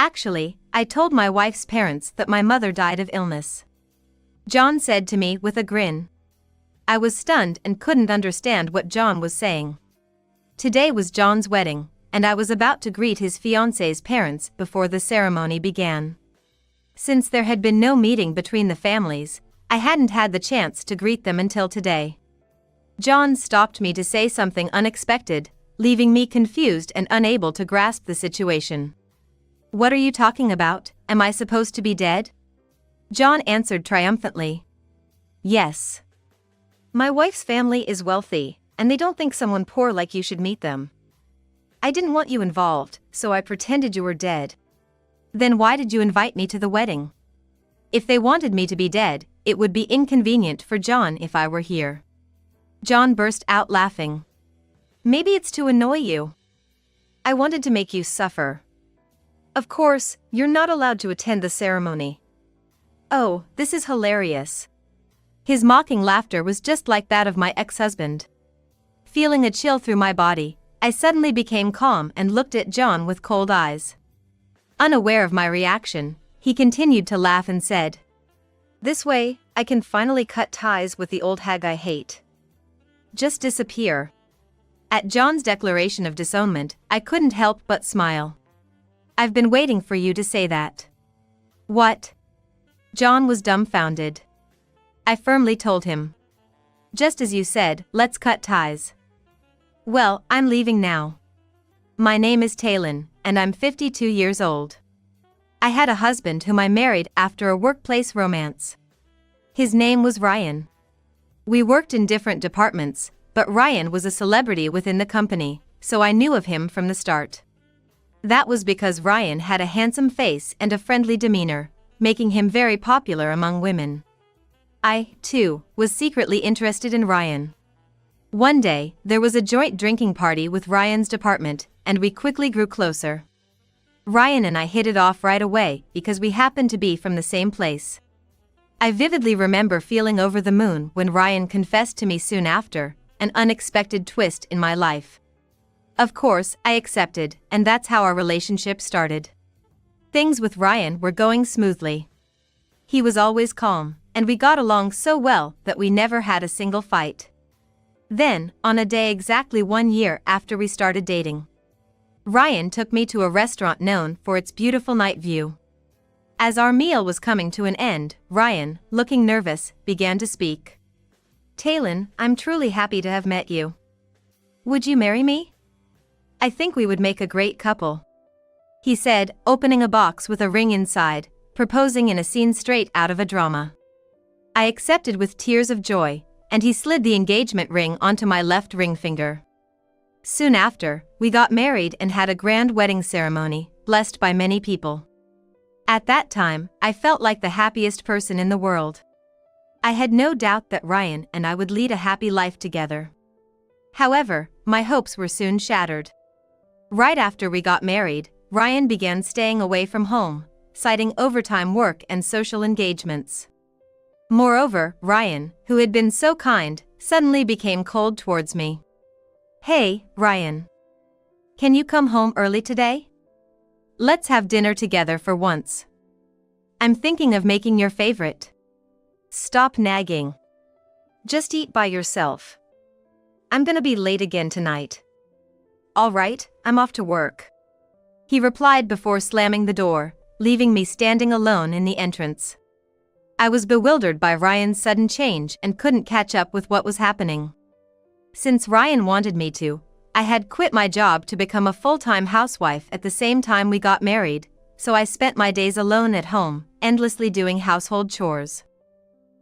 Actually, I told my wife's parents that my mother died of illness. John said to me with a grin. I was stunned and couldn't understand what John was saying. Today was John's wedding, and I was about to greet his fiancée's parents before the ceremony began. Since there had been no meeting between the families, I hadn't had the chance to greet them until today. John stopped me to say something unexpected, leaving me confused and unable to grasp the situation. What are you talking about? Am I supposed to be dead? John answered triumphantly. Yes. My wife's family is wealthy, and they don't think someone poor like you should meet them. I didn't want you involved, so I pretended you were dead. Then why did you invite me to the wedding? If they wanted me to be dead, it would be inconvenient for John if I were here. John burst out laughing. Maybe it's to annoy you. I wanted to make you suffer. Of course, you're not allowed to attend the ceremony. Oh, this is hilarious. His mocking laughter was just like that of my ex-husband. Feeling a chill through my body, I suddenly became calm and looked at John with cold eyes. Unaware of my reaction, he continued to laugh and said, "This way, I can finally cut ties with the old hag I hate. Just disappear." At John's declaration of disownment, I couldn't help but smile. I've been waiting for you to say that. What? John was dumbfounded. I firmly told him. Just as you said, let's cut ties. Well, I'm leaving now. My name is Talon, and I'm 52 years old. I had a husband whom I married after a workplace romance. His name was Ryan. We worked in different departments, but Ryan was a celebrity within the company, so I knew of him from the start. That was because Ryan had a handsome face and a friendly demeanor, making him very popular among women. I, too, was secretly interested in Ryan. One day, there was a joint drinking party with Ryan's department, and we quickly grew closer. Ryan and I hit it off right away because we happened to be from the same place. I vividly remember feeling over the moon when Ryan confessed to me soon after, an unexpected twist in my life. Of course, I accepted, and that's how our relationship started. Things with Ryan were going smoothly. He was always calm, and we got along so well that we never had a single fight. Then, on a day exactly 1 year after we started dating, Ryan took me to a restaurant known for its beautiful night view. As our meal was coming to an end, Ryan, looking nervous, began to speak. Talon, I'm truly happy to have met you. Would you marry me? I think we would make a great couple, he said, opening a box with a ring inside, proposing in a scene straight out of a drama. I accepted with tears of joy, and he slid the engagement ring onto my left ring finger. Soon after, we got married and had a grand wedding ceremony, blessed by many people. At that time, I felt like the happiest person in the world. I had no doubt that Ryan and I would lead a happy life together. However, my hopes were soon shattered. Right after we got married, Ryan began staying away from home, citing overtime work and social engagements. Moreover, Ryan, who had been so kind, suddenly became cold towards me. Hey, Ryan. Can you come home early today? Let's have dinner together for once. I'm thinking of making your favorite. Stop nagging. Just eat by yourself. I'm gonna be late again tonight. All right, I'm off to work, he replied before slamming the door, leaving me standing alone in the entrance. I was bewildered by Ryan's sudden change and couldn't catch up with what was happening. Since Ryan wanted me to, I had quit my job to become a full-time housewife at the same time we got married, so I spent my days alone at home, endlessly doing household chores.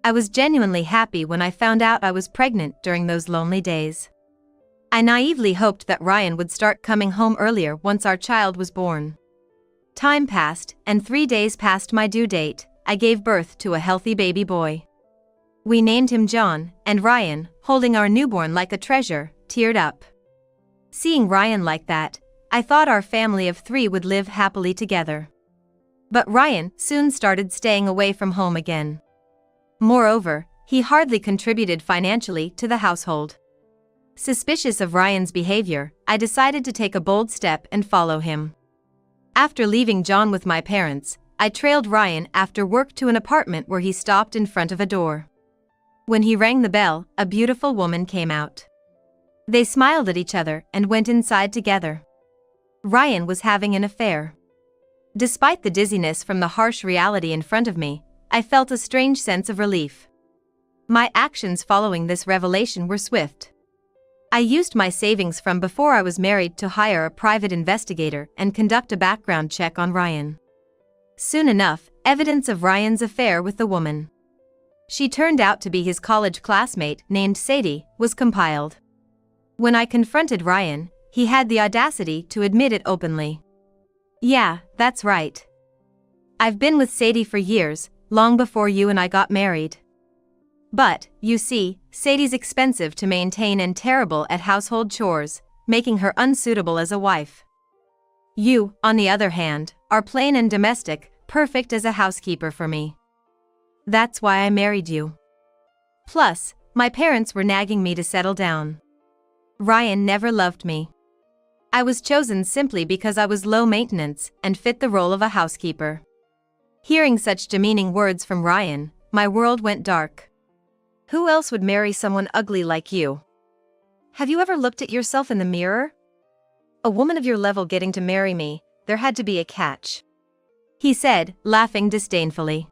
I was genuinely happy when I found out I was pregnant during those lonely days. I naively hoped that Ryan would start coming home earlier once our child was born. Time passed, and 3 days past my due date, I gave birth to a healthy baby boy. We named him John, and Ryan, holding our newborn like a treasure, teared up. Seeing Ryan like that, I thought our family of 3 would live happily together. But Ryan soon started staying away from home again. Moreover, he hardly contributed financially to the household. Suspicious of Ryan's behavior, I decided to take a bold step and follow him. After leaving John with my parents, I trailed Ryan after work to an apartment where he stopped in front of a door. When he rang the bell, a beautiful woman came out. They smiled at each other and went inside together. Ryan was having an affair. Despite the dizziness from the harsh reality in front of me, I felt a strange sense of relief. My actions following this revelation were swift. I used my savings from before I was married to hire a private investigator and conduct a background check on Ryan. Soon enough, evidence of Ryan's affair with the woman, she turned out to be his college classmate named Sadie, was compiled. When I confronted Ryan, he had the audacity to admit it openly. Yeah, that's right. I've been with Sadie for years, long before you and I got married. But, you see, Sadie's expensive to maintain and terrible at household chores, making her unsuitable as a wife. You, on the other hand, are plain and domestic, perfect as a housekeeper for me. That's why I married you. Plus, my parents were nagging me to settle down. Ryan never loved me. I was chosen simply because I was low maintenance and fit the role of a housekeeper. Hearing such demeaning words from Ryan, my world went dark. Who else would marry someone ugly like you? Have you ever looked at yourself in the mirror? A woman of your level getting to marry me, there had to be a catch. He said, laughing disdainfully.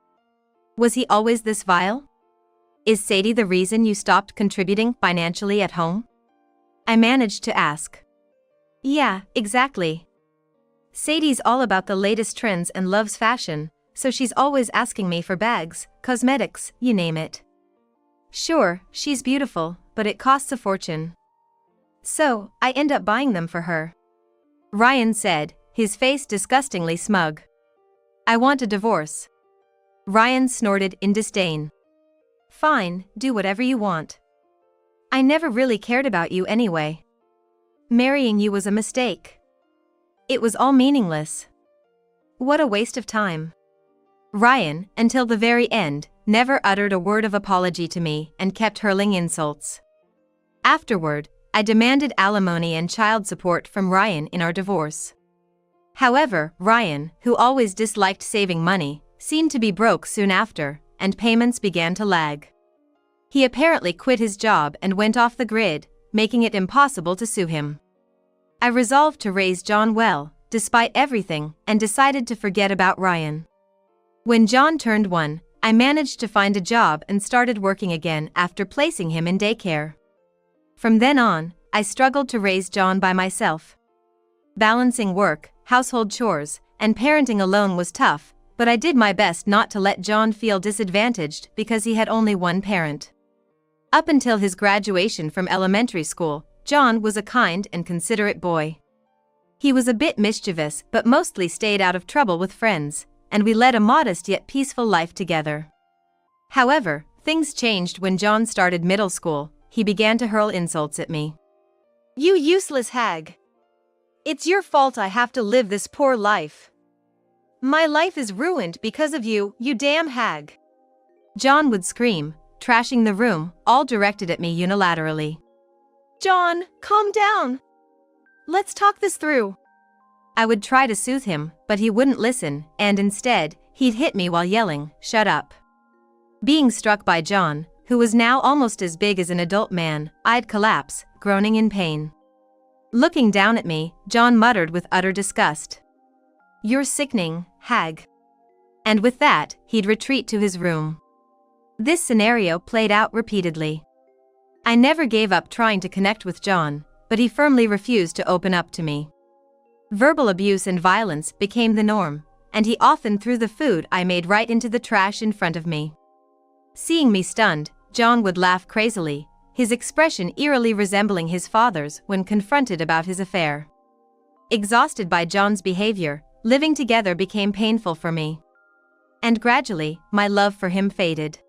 Was he always this vile? Is Sadie the reason you stopped contributing financially at home? I managed to ask. Yeah, exactly. Sadie's all about the latest trends and loves fashion, so she's always asking me for bags, cosmetics, you name it. Sure, she's beautiful, but it costs a fortune. So, I end up buying them for her. Ryan said, his face disgustingly smug. I want a divorce. Ryan snorted in disdain. Fine, do whatever you want. I never really cared about you anyway. Marrying you was a mistake. It was all meaningless. What a waste of time. Ryan, until the very end, never uttered a word of apology to me and kept hurling insults. Afterward, I demanded alimony and child support from Ryan in our divorce. However, Ryan, who always disliked saving money, seemed to be broke soon after, and payments began to lag. He apparently quit his job and went off the grid, making it impossible to sue him. I resolved to raise John well, despite everything, and decided to forget about Ryan. When John turned 1, I managed to find a job and started working again after placing him in daycare. From then on, I struggled to raise John by myself. Balancing work, household chores, and parenting alone was tough, but I did my best not to let John feel disadvantaged because he had only one parent. Up until his graduation from elementary school, John was a kind and considerate boy. He was a bit mischievous but mostly stayed out of trouble with friends, and we led a modest yet peaceful life together. However, things changed when John started middle school. He began to hurl insults at me. You useless hag! It's your fault I have to live this poor life. My life is ruined because of you, you damn hag! John would scream, trashing the room, all directed at me unilaterally. John, calm down! Let's talk this through. I would try to soothe him, but he wouldn't listen, and instead, he'd hit me while yelling, "Shut up." Being struck by John, who was now almost as big as an adult man, I'd collapse, groaning in pain. Looking down at me, John muttered with utter disgust. You're sickening, hag. And with that, he'd retreat to his room. This scenario played out repeatedly. I never gave up trying to connect with John, but he firmly refused to open up to me. Verbal abuse and violence became the norm, and he often threw the food I made right into the trash in front of me. Seeing me stunned, John would laugh crazily, his expression eerily resembling his father's when confronted about his affair. Exhausted by John's behavior, living together became painful for me. And gradually, my love for him faded.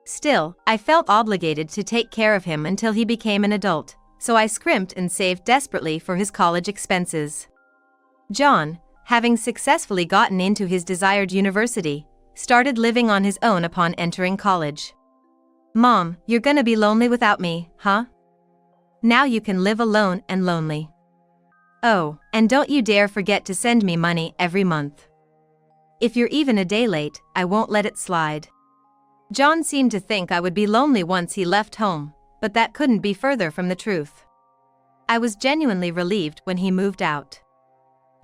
Still, I felt obligated to take care of him until he became an adult, so I scrimped and saved desperately for his college expenses. John, having successfully gotten into his desired university, started living on his own upon entering college. Mom, you're gonna be lonely without me, huh? Now you can live alone and lonely. Oh, and don't you dare forget to send me money every month. If you're even a day late, I won't let it slide. John seemed to think I would be lonely once he left home, but that couldn't be further from the truth. I was genuinely relieved when he moved out.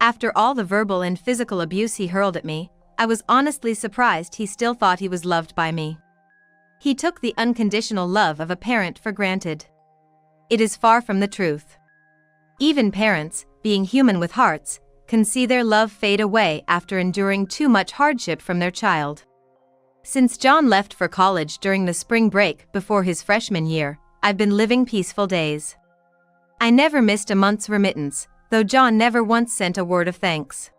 After all the verbal and physical abuse he hurled at me, I was honestly surprised he still thought he was loved by me. He took the unconditional love of a parent for granted. It is far from the truth. Even parents, being human with hearts, can see their love fade away after enduring too much hardship from their child. Since John left for college during the spring break before his freshman year, I've been living peaceful days. I never missed a month's remittance, though John never once sent a word of thanks.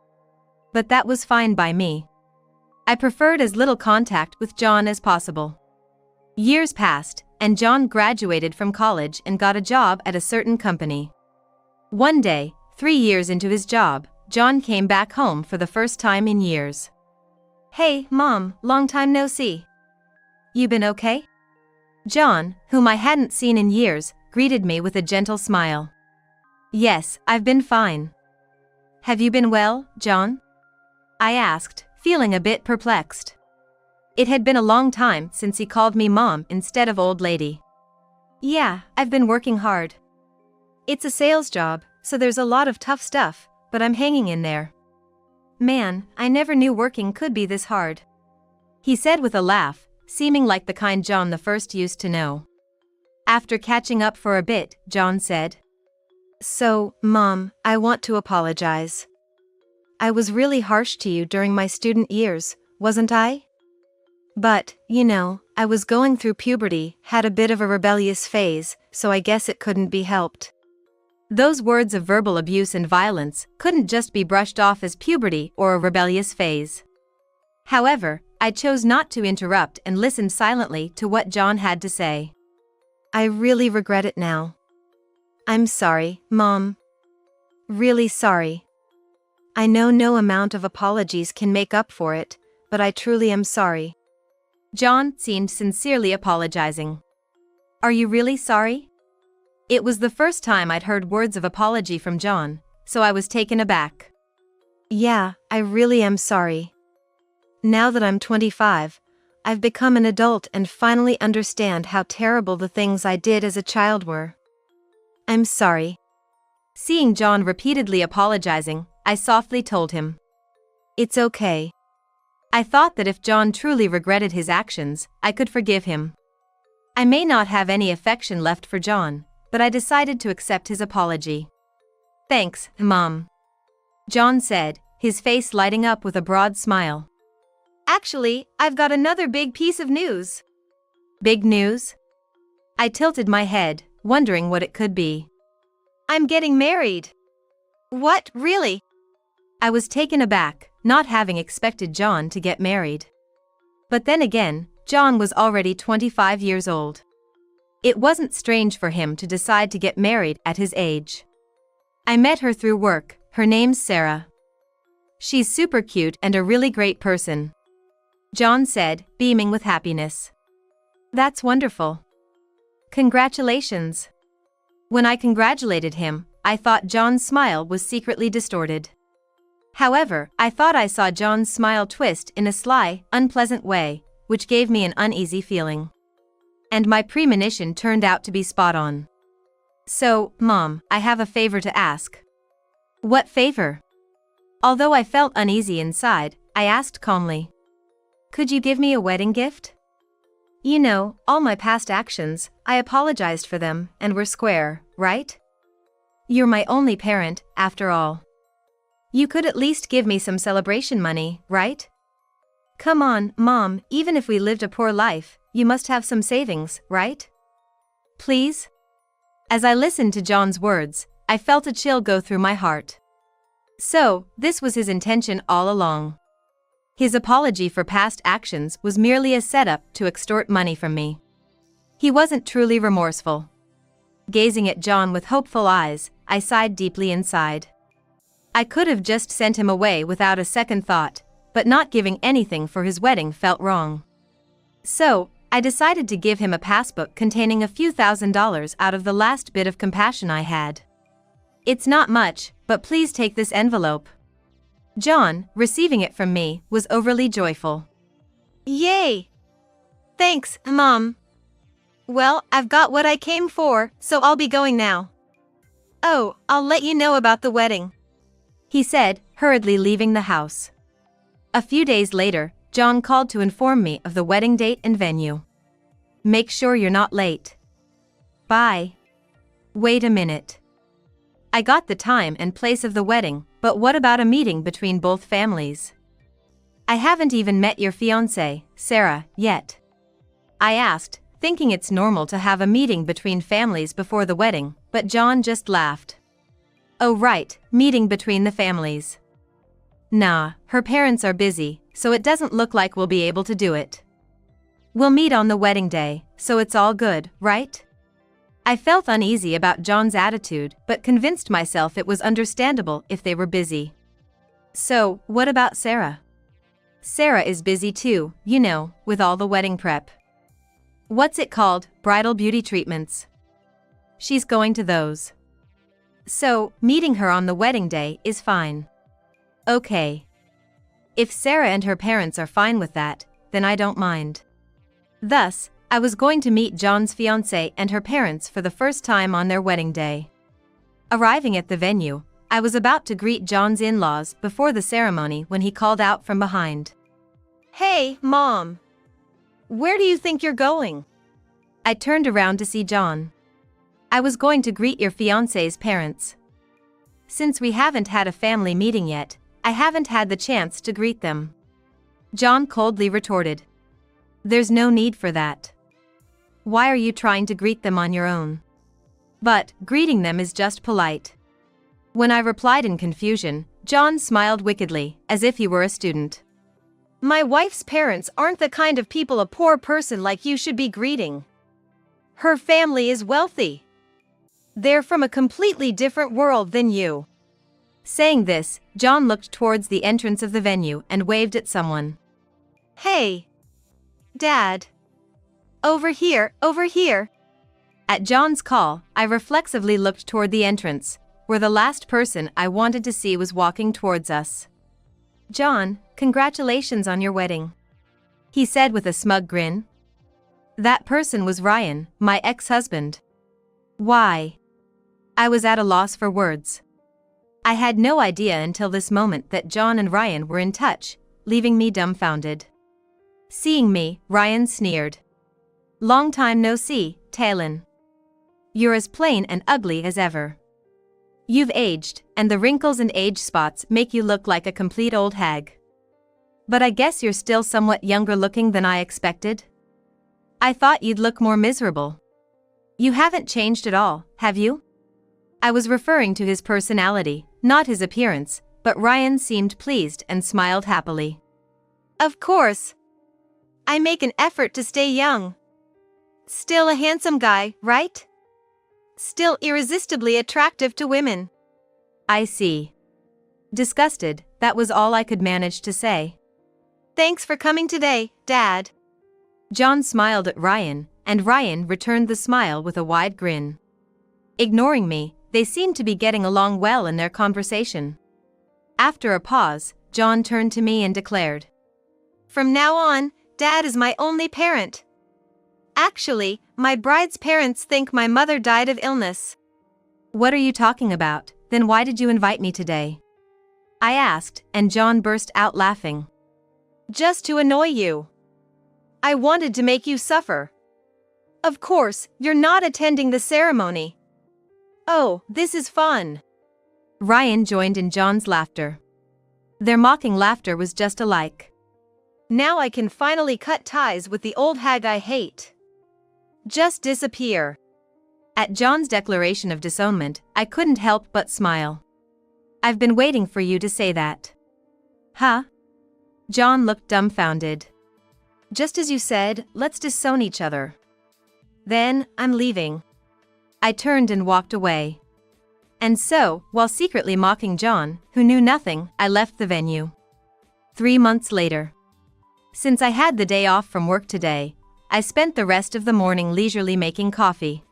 But that was fine by me. I preferred as little contact with John as possible. Years passed, and John graduated from college and got a job at a certain company. One day, 3 years into his job, John came back home for the first time in years. "Hey, Mom, long time no see. You been okay?" John, whom I hadn't seen in years, greeted me with a gentle smile. "Yes, I've been fine. Have you been well, John?" I asked, feeling a bit perplexed. It had been a long time since he called me Mom instead of old lady. "Yeah, I've been working hard. It's a sales job, so there's a lot of tough stuff, but I'm hanging in there. Man, I never knew working could be this hard," he said with a laugh, seeming like the kind John the first used to know. After catching up for a bit, John said, "So, Mom, I want to apologize. I was really harsh to you during my student years, wasn't I? But, I was going through puberty, had a bit of a rebellious phase, so I guess it couldn't be helped." Those words of verbal abuse and violence couldn't just be brushed off as puberty or a rebellious phase. However, I chose not to interrupt and listened silently to what John had to say. "I really regret it now. I'm sorry, Mom. Really sorry. I know no amount of apologies can make up for it, but I truly am sorry." John seemed sincerely apologizing. "Are you really sorry?" It was the first time I'd heard words of apology from John, so I was taken aback. "Yeah, I really am sorry. Now that I'm 25, I've become an adult and finally understand how terrible the things I did as a child were. I'm sorry." Seeing John repeatedly apologizing, I softly told him, "It's okay." I thought that if John truly regretted his actions, I could forgive him. I may not have any affection left for John, but I decided to accept his apology. "Thanks, Mom," John said, his face lighting up with a broad smile. "Actually, I've got another big piece of news." "Big news?" I tilted my head, wondering what it could be. "I'm getting married." "What, really?" I was taken aback, not having expected John to get married. But then again, John was already 25 years old. It wasn't strange for him to decide to get married at his age. I met her through work, her name's Sarah. "She's super cute and a really great person," John said, beaming with happiness. "That's wonderful. Congratulations." When I congratulated him, I thought John's smile was secretly distorted. However, I thought I saw John's smile twist in a sly, unpleasant way, which gave me an uneasy feeling. And my premonition turned out to be spot on. "So, Mom, I have a favor to ask." "What favor?" Although I felt uneasy inside, I asked calmly. "Could you give me a wedding gift? All my past actions, I apologized for them, and we're square, right? You're my only parent, after all. You could at least give me some celebration money, right? Come on, Mom, even if we lived a poor life, you must have some savings, right? Please?" As I listened to John's words, I felt a chill go through my heart. So, this was his intention all along. His apology for past actions was merely a setup to extort money from me. He wasn't truly remorseful. Gazing at John with hopeful eyes, I sighed deeply inside. I could have just sent him away without a second thought, but not giving anything for his wedding felt wrong. So, I decided to give him a passbook containing a few $1,000s out of the last bit of compassion I had. It's not much, but please take this envelope." John, receiving it from me, was overly joyful. "Yay! Thanks, Mom. Well, I've got what I came for, so I'll be going now. Oh, I'll let you know about the wedding," he said, hurriedly leaving the house. A few days later, John called to inform me of the wedding date and venue. "Make sure you're not late." "Bye." "Wait a minute. I got the time and place of the wedding, but what about a meeting between both families? I haven't even met your fiancée, Sarah, yet," I asked, thinking it's normal to have a meeting between families before the wedding, but John just laughed. "Oh right, meeting between the families. Nah, her parents are busy, so it doesn't look like we'll be able to do it. We'll meet on the wedding day, so it's all good, right?" I felt uneasy about John's attitude, but convinced myself it was understandable if they were busy. "So, what about Sarah?" "Sarah is busy too, you know, with all the wedding prep. What's it called, bridal beauty treatments. She's going to those. So, meeting her on the wedding day is fine." "Okay. If Sarah and her parents are fine with that, then I don't mind." Thus, I was going to meet John's fiancée and her parents for the first time on their wedding day. Arriving at the venue, I was about to greet John's in-laws before the ceremony when he called out from behind. "Hey, Mom! Where do you think you're going?" I turned around to see John. "I was going to greet your fiancé's parents. Since we haven't had a family meeting yet, I haven't had the chance to greet them." John coldly retorted. "There's no need for that. Why are you trying to greet them on your own?" "But, greeting them is just polite." When I replied in confusion, John smiled wickedly, as if he were a student. "My wife's parents aren't the kind of people a poor person like you should be greeting. Her family is wealthy. They're from a completely different world than you." Saying this, John looked towards the entrance of the venue and waved at someone. "Hey! Dad! Over here, over here!" At John's call, I reflexively looked toward the entrance, where the last person I wanted to see was walking towards us. "John, congratulations on your wedding," he said with a smug grin. That person was Ryan, my ex-husband. Why? I was at a loss for words. I had no idea until this moment that John and Ryan were in touch, leaving me dumbfounded. Seeing me, Ryan sneered. "Long time no see, Talon. You're as plain and ugly as ever. You've aged, and the wrinkles and age spots make you look like a complete old hag. But I guess you're still somewhat younger looking than I expected. I thought you'd look more miserable. You haven't changed at all, have you?" I was referring to his personality, not his appearance, but Ryan seemed pleased and smiled happily. "Of course. I make an effort to stay young. Still a handsome guy, right? Still irresistibly attractive to women." "I see." Disgusted, that was all I could manage to say. "Thanks for coming today, Dad." John smiled at Ryan, and Ryan returned the smile with a wide grin. Ignoring me, they seemed to be getting along well in their conversation. After a pause, John turned to me and declared, "From now on, Dad is my only parent. Actually, my bride's parents think my mother died of illness." "What are you talking about? Then why did you invite me today?" I asked, and John burst out laughing. "Just to annoy you. I wanted to make you suffer. Of course, you're not attending the ceremony." "Oh, this is fun." Ryan joined in John's laughter. Their mocking laughter was just alike. "Now I can finally cut ties with the old hag I hate. Just disappear." At John's declaration of disownment, I couldn't help but smile. "I've been waiting for you to say that." "Huh?" John looked dumbfounded. "Just as you said, let's disown each other." "Then, I'm leaving." I turned and walked away. And so, while secretly mocking John, who knew nothing, I left the venue. 3 months later. Since I had the day off from work today, I spent the rest of the morning leisurely making coffee.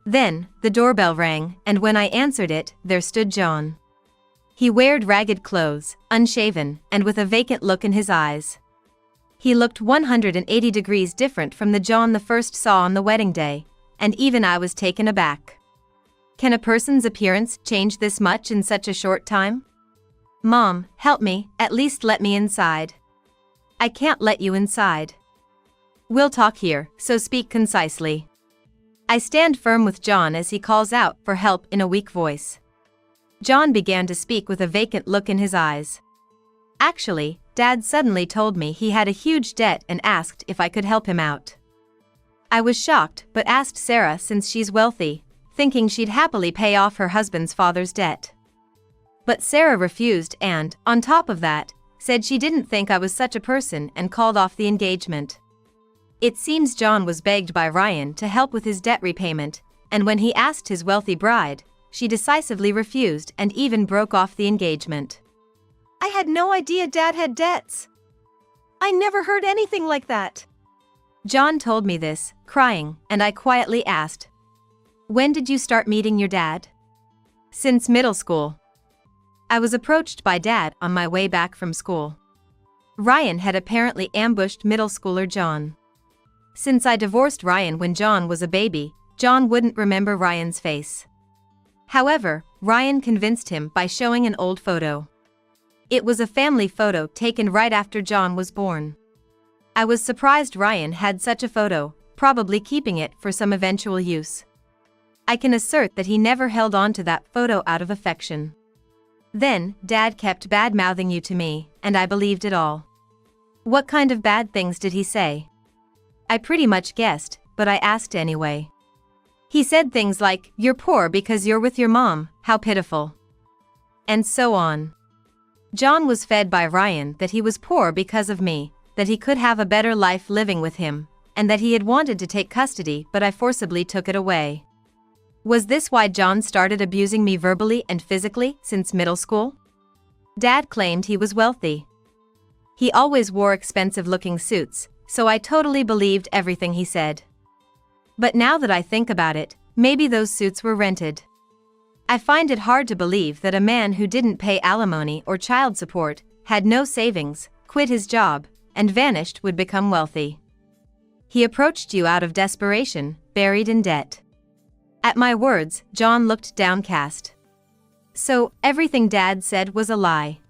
Then, the doorbell rang, and when I answered it, there stood John. He wore ragged clothes, unshaven, and with a vacant look in his eyes. He looked 180 degrees different from the John the first saw on the wedding day, and even I was taken aback. Can a person's appearance change this much in such a short time? Mom, help me, at least let me inside. I can't let you inside. We'll talk here, so speak concisely. I stand firm with John as he calls out for help in a weak voice. John began to speak with a vacant look in his eyes. Actually, Dad suddenly told me he had a huge debt and asked if I could help him out. I was shocked but asked Sarah since she's wealthy, thinking she'd happily pay off her husband's father's debt. But Sarah refused and, on top of that, said she didn't think I was such a person and called off the engagement. It seems John was begged by Ryan to help with his debt repayment, and when he asked his wealthy bride, she decisively refused and even broke off the engagement. I had no idea Dad had debts. I never heard anything like that. John told me this, crying, and I quietly asked, "When did you start meeting your dad?" "Since middle school." I was approached by Dad on my way back from school. Ryan had apparently ambushed middle schooler John. Since I divorced Ryan when John was a baby, John wouldn't remember Ryan's face. However, Ryan convinced him by showing an old photo. It was a family photo taken right after John was born. I was surprised Ryan had such a photo, probably keeping it for some eventual use. I can assert that he never held on to that photo out of affection. Then, Dad kept bad-mouthing you to me, and I believed it all. What kind of bad things did he say? I pretty much guessed, but I asked anyway. He said things like, "You're poor because you're with your mom, how pitiful." And so on. John was fed by Ryan that he was poor because of me, that he could have a better life living with him, and that he had wanted to take custody but I forcibly took it away. Was this why John started abusing me verbally and physically since middle school? Dad claimed he was wealthy. He always wore expensive-looking suits, so I totally believed everything he said. But now that I think about it, maybe those suits were rented. I find it hard to believe that a man who didn't pay alimony or child support, had no savings, quit his job, and vanished would become wealthy. He approached you out of desperation, buried in debt. At my words, John looked downcast. So, everything Dad said was a lie.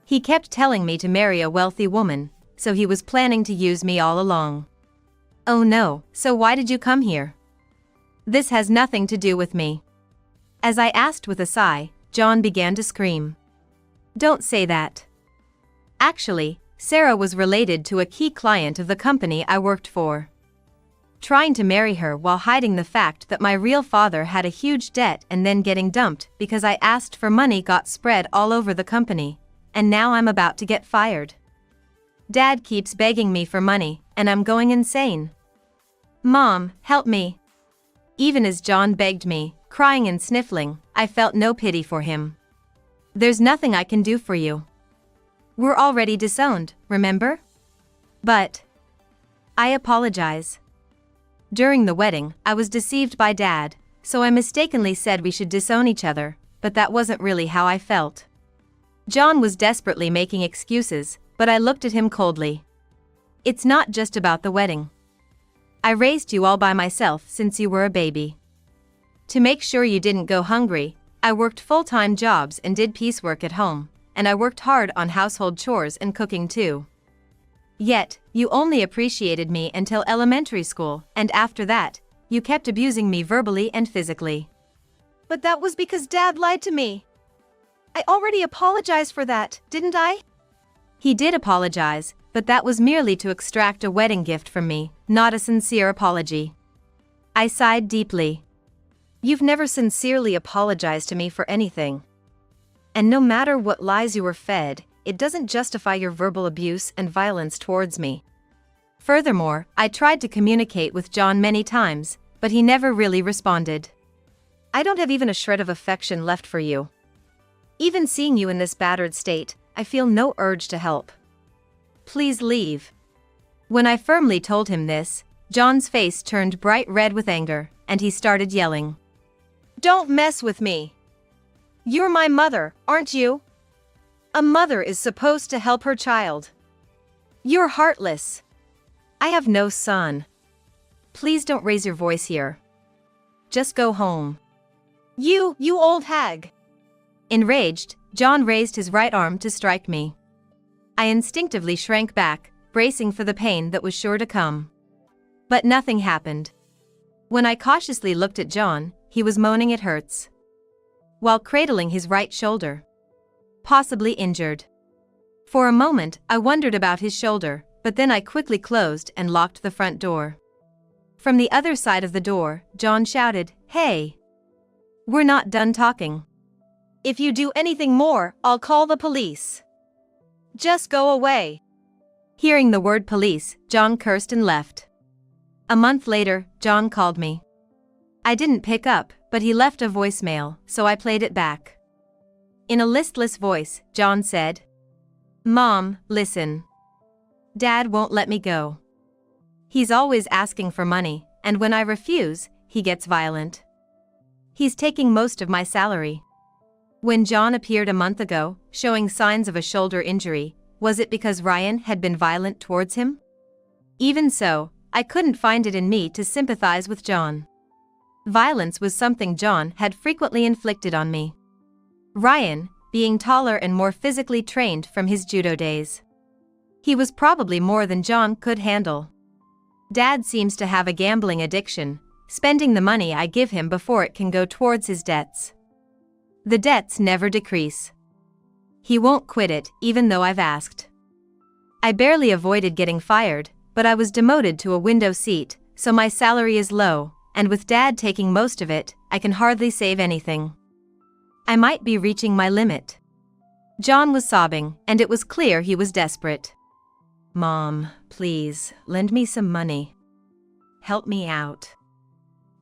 He kept telling me to marry a wealthy woman, so he was planning to use me all along. Oh no, so why did you come here? This has nothing to do with me. As I asked with a sigh, John began to scream. Don't say that. Actually, Sarah was related to a key client of the company I worked for. Trying to marry her while hiding the fact that my real father had a huge debt and then getting dumped because I asked for money got spread all over the company, and now I'm about to get fired. Dad keeps begging me for money, and I'm going insane. Mom, help me. Even as John begged me, crying and sniffling, I felt no pity for him. There's nothing I can do for you. We're already disowned, remember? But I apologize. During the wedding, I was deceived by Dad, so I mistakenly said we should disown each other, but that wasn't really how I felt. John was desperately making excuses, but I looked at him coldly. It's not just about the wedding. I raised you all by myself since you were a baby. To make sure you didn't go hungry, I worked full-time jobs and did piecework at home, and I worked hard on household chores and cooking too. Yet, you only appreciated me until elementary school, and after that, you kept abusing me verbally and physically. But that was because Dad lied to me. I already apologized for that, didn't I? He did apologize, but that was merely to extract a wedding gift from me, not a sincere apology. I sighed deeply. You've never sincerely apologized to me for anything. And no matter what lies you were fed, it doesn't justify your verbal abuse and violence towards me. Furthermore, I tried to communicate with John many times, but he never really responded. I don't have even a shred of affection left for you. Even seeing you in this battered state, I feel no urge to help. Please leave. When I firmly told him this, John's face turned bright red with anger, and he started yelling. Don't mess with me. You're my mother, aren't you? A mother is supposed to help her child. You're heartless. I have no son. Please don't raise your voice here. Just go home. You old hag. Enraged, John raised his right arm to strike me. I instinctively shrank back, bracing for the pain that was sure to come. But nothing happened. When I cautiously looked at John, he was moaning it hurts, while cradling his right shoulder, possibly injured. For a moment, I wondered about his shoulder, but then I quickly closed and locked the front door. From the other side of the door, John shouted, "Hey! We're not done talking. If you do anything more, I'll call the police. Just go away." Hearing the word police, John cursed and left. A month later, John called me. I didn't pick up, but he left a voicemail, so I played it back. In a listless voice, John said, "Mom, listen. Dad won't let me go. He's always asking for money, and when I refuse, he gets violent. He's taking most of my salary." When John appeared a month ago, showing signs of a shoulder injury, was it because Ryan had been violent towards him? Even so, I couldn't find it in me to sympathize with John. Violence was something John had frequently inflicted on me. Ryan, being taller and more physically trained from his judo days. He was probably more than John could handle. Dad seems to have a gambling addiction, spending the money I give him before it can go towards his debts. The debts never decrease. He won't quit it, even though I've asked. I barely avoided getting fired, but I was demoted to a window seat, so my salary is low, and with Dad taking most of it, I can hardly save anything. I might be reaching my limit. John was sobbing, and it was clear he was desperate. "Mom, please, lend me some money. Help me out.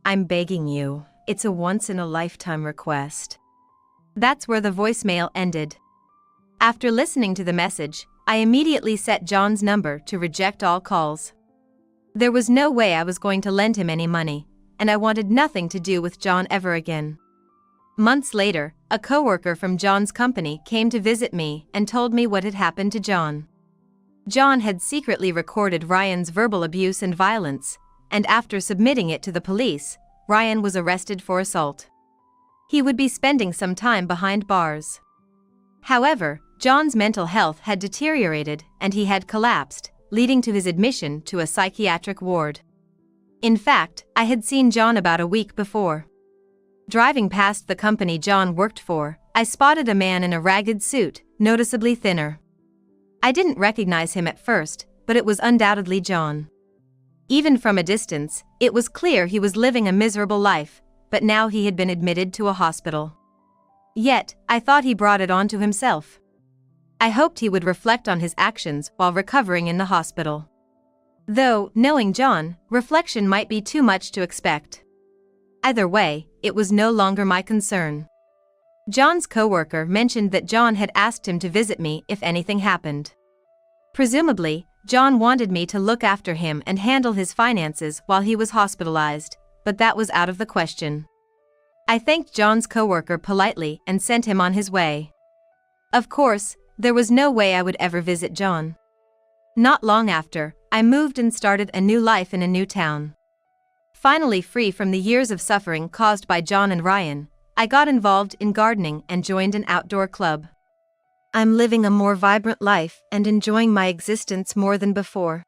I'm begging you, it's a once-in-a-lifetime request." That's where the voicemail ended. After listening to the message, I immediately set John's number to reject all calls. There was no way I was going to lend him any money, and I wanted nothing to do with John ever again. Months later, a coworker from John's company came to visit me and told me what had happened to John. John had secretly recorded Ryan's verbal abuse and violence, and after submitting it to the police, Ryan was arrested for assault. He would be spending some time behind bars. However, John's mental health had deteriorated and he had collapsed, leading to his admission to a psychiatric ward. In fact, I had seen John about a week before. Driving past the company John worked for, I spotted a man in a ragged suit, noticeably thinner. I didn't recognize him at first, but it was undoubtedly John. Even from a distance, it was clear he was living a miserable life, but now he had been admitted to a hospital. Yet, I thought he brought it on to himself. I hoped he would reflect on his actions while recovering in the hospital. Though, knowing John, reflection might be too much to expect. Either way, it was no longer my concern. John's coworker mentioned that John had asked him to visit me if anything happened. Presumably, John wanted me to look after him and handle his finances while he was hospitalized, but that was out of the question. I thanked John's coworker politely and sent him on his way. Of course, there was no way I would ever visit John. Not long after, I moved and started a new life in a new town. Finally free from the years of suffering caused by John and Ryan, I got involved in gardening and joined an outdoor club. I'm living a more vibrant life and enjoying my existence more than before.